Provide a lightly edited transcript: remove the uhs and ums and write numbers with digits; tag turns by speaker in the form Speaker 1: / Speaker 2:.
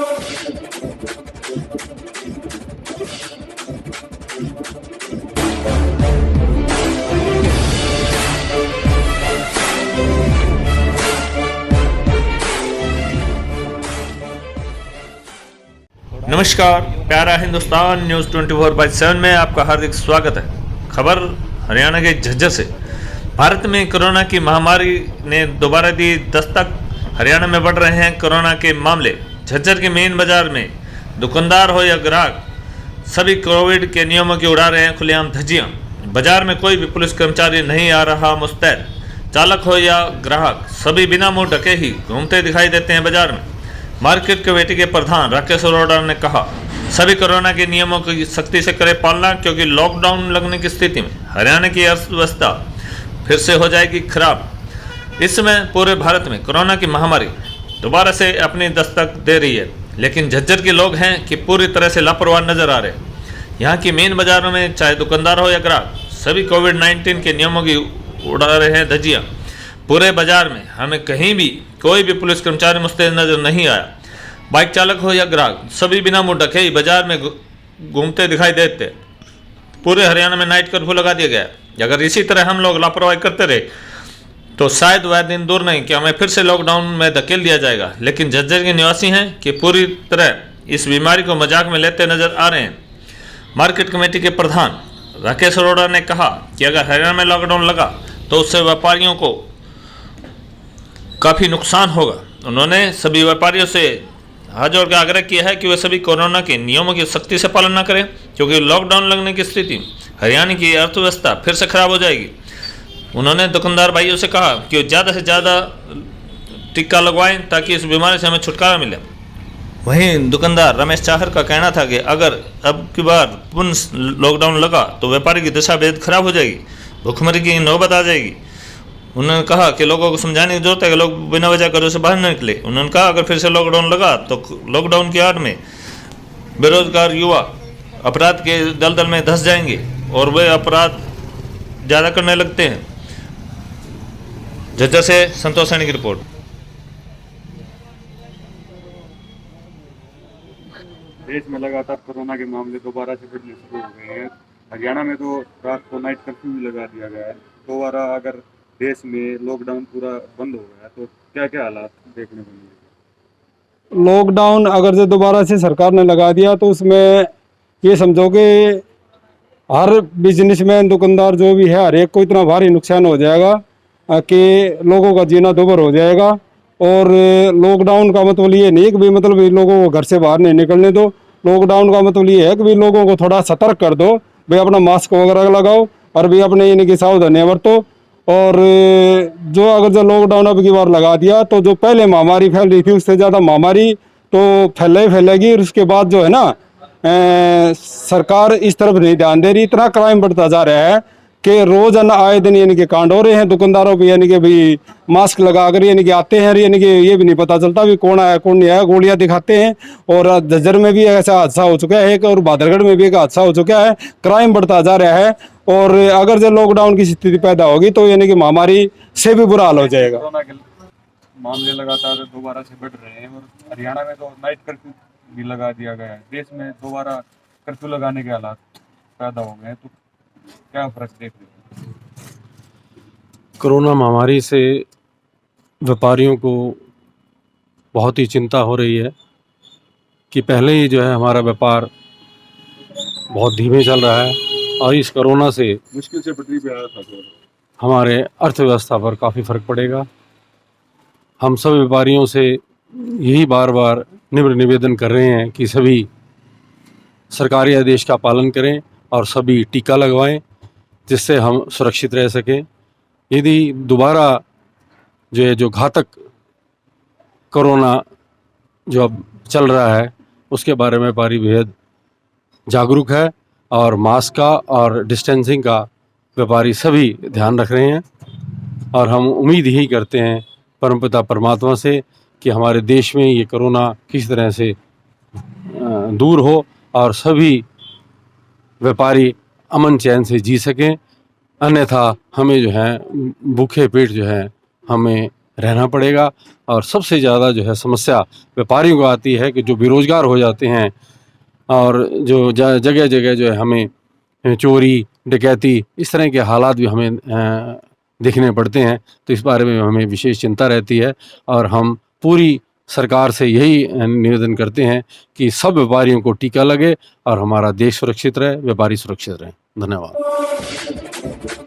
Speaker 1: नमस्कार, प्यारा हिंदुस्तान न्यूज़ 24/7 में आपका हार्दिक स्वागत है। खबर हरियाणा के झज्जर से। भारत में कोरोना की महामारी ने दोबारा दी दस्तक। हरियाणा में बढ़ रहे हैं कोरोना के मामले। झज्जर के मेन बाजार में दुकानदार हो या ग्राहक, सभी कोविड के नियमों की उड़ा रहे हैं खुलेआम धज्जियां। बाजार में कोई भी पुलिस कर्मचारी नहीं आ रहा मुस्तैद। चालक हो या ग्राहक, सभी बिना मुंह ढके ही घूमते दिखाई देते हैं बाजार में। मार्केट कमेटी के प्रधान राकेश अरोड़ा ने कहा, सभी कोरोना के नियमों की सख्ती से करें पालना, क्योंकि लॉकडाउन लगने की स्थिति में हरियाणा की अर्थव्यवस्था फिर से हो जाएगी खराब। इस समय पूरे भारत में कोरोना की महामारी दोबारा से अपनी दस्तक दे रही है, लेकिन झज्जर के लोग हैं कि पूरी तरह से लापरवाह नजर आ रहे हैं। यहाँ की मेन बाजारों में चाहे दुकानदार हो या ग्राहक, सभी कोविड-19 के नियमों की उड़ा रहे हैं धज्जियाँ। पूरे बाजार में हमें कहीं भी कोई भी पुलिस कर्मचारी मुस्तैद नजर नहीं आया। बाइक चालक हो या ग्राहक, सभी बिना मुंह ढके ही बाजार में घूमते दिखाई देते। पूरे हरियाणा में नाइट कर्फ्यू लगा दिया गया है। अगर इसी तरह हम लोग लापरवाही करते रहे तो शायद वह दिन दूर नहीं कि हमें फिर से लॉकडाउन में धकेल दिया जाएगा। लेकिन झज्जर के निवासी हैं कि पूरी तरह इस बीमारी को मजाक में लेते नजर आ रहे हैं। मार्केट कमेटी के प्रधान राकेश अरोड़ा ने कहा कि अगर हरियाणा में लॉकडाउन लगा तो उससे व्यापारियों को काफ़ी नुकसान होगा। उन्होंने सभी व्यापारियों से हाथ जोड़ कर आग्रह किया है कि वे सभी कोरोना के नियमों की सख्ती से पालन न करें, क्योंकि लॉकडाउन लगने की स्थिति में हरियाणा की अर्थव्यवस्था फिर से खराब हो जाएगी। उन्होंने दुकानदार भाइयों से कहा कि वो ज़्यादा से ज़्यादा टीका लगवाएं ताकि इस बीमारी से हमें छुटकारा मिले। वहीं दुकानदार रमेश चाहर का कहना था कि अगर अब की बार पुनः लॉकडाउन लगा तो व्यापारी की दशा बेहद खराब हो जाएगी, भुखमरी की नौबत आ जाएगी। उन्होंने कहा कि लोगों को समझाने की जरूरत है कि लोग बिना वजह घरों से बाहर न निकले। उन्होंने कहा अगर फिर से लॉकडाउन लगा तो लॉकडाउन की आड़ में बेरोजगार युवा अपराध के दलदल में धंस जाएंगे और वे अपराध ज़्यादा करने लगते हैं। झज्जर से संतोष सैनी की रिपोर्ट।
Speaker 2: देश में लगातार कोरोना के मामले दोबारा से बढ़ने शुरू हो गए हैं। हरियाणा में तो रात को नाइट कर्फ्यू भी लगा दिया गया है। दोबारा अगर देश में लॉकडाउन पूरा बंद हो गया तो क्या क्या हालात देखने को मिलेंगे?
Speaker 3: लॉकडाउन अगर जो दोबारा से सरकार ने लगा दिया तो उसमें ये समझो कि हर बिजनेसमैन, दुकानदार जो भी है, हर एक को इतना भारी नुकसान हो जाएगा कि लोगों का जीना दुभर हो जाएगा। और लॉकडाउन का मतलब ये नहीं कि भी मतलब लोगों को घर से बाहर नहीं निकलने दो। लॉकडाउन का मतलब ये है कि भी लोगों को थोड़ा सतर्क कर दो, भाई अपना मास्क वगैरह लगाओ और भी अपने यानी कि सावधानियां बरतो। और जो अगर जो लॉकडाउन अब की बार लगा दिया तो जो पहले महामारी फैल रही थी उससे ज़्यादा महामारी तो फैलेगी। और उसके बाद जो है ना, सरकार इस तरफ नहीं ध्यान दे रही। इतना क्राइम बढ़ता जा रहा है कि रोज आए दिन यानी कि कांड हो रहे हैं। दुकानदारों पे यानी कि भी मास्क लगा कर यानी कि आते हैं, यानी कि ये भी नहीं पता चलता भी कौन आया कौन नहीं आया, गोलियां दिखाते हैं। और झज्जर में भी ऐसा हादसा हो चुका है और बादरगढ़ में भी एक हादसा हो चुका है। क्राइम बढ़ता जा रहा है और अगर जो लॉकडाउन की स्थिति पैदा होगी तो यानी कि महामारी से भी बुरा हाल हो जाएगा।
Speaker 2: कोरोना के मामले लगातार दोबारा से बढ़ रहे हैं और हरियाणा में तो नाइट कर्फ्यू भी लगा दिया गया है। देश में दोबारा कर्फ्यू लगाने के हालात पैदा हो गए हैं, तो क्या फर्क देख रहे हैं?
Speaker 4: कोरोना महामारी से व्यापारियों को बहुत ही चिंता हो रही है कि पहले ही जो है हमारा व्यापार बहुत धीमे चल रहा है और इस कोरोना से
Speaker 2: मुश्किल से पटरी पे आया था तो
Speaker 4: हमारे अर्थव्यवस्था पर काफ़ी फर्क पड़ेगा। हम सब व्यापारियों से यही बार बार निवेदन कर रहे हैं कि सभी सरकारी आदेश का पालन करें और सभी टीका लगवाएं, जिससे हम सुरक्षित रह सकें। यदि दोबारा जो घातक कोरोना जो अब चल रहा है उसके बारे में व्यापारी बेहद जागरूक है और मास्क का और डिस्टेंसिंग का व्यापारी सभी ध्यान रख रहे हैं। और हम उम्मीद यही करते हैं परमपिता परमात्मा से कि हमारे देश में ये कोरोना किस तरह से दूर हो और सभी व्यापारी अमन चैन से जी सकें। अन्यथा हमें जो है भूखे पेट जो है हमें रहना पड़ेगा। और सबसे ज़्यादा जो है समस्या व्यापारियों को आती है कि जो बेरोजगार हो जाते हैं और जो जगह जगह जो है हमें चोरी डकैती इस तरह के हालात भी हमें देखने पड़ते हैं। तो इस बारे में हमें विशेष चिंता रहती है और हम पूरी सरकार से यही निवेदन करते हैं कि सब व्यापारियों को टीका लगे और हमारा देश सुरक्षित रहे, व्यापारी सुरक्षित रहें। धन्यवाद।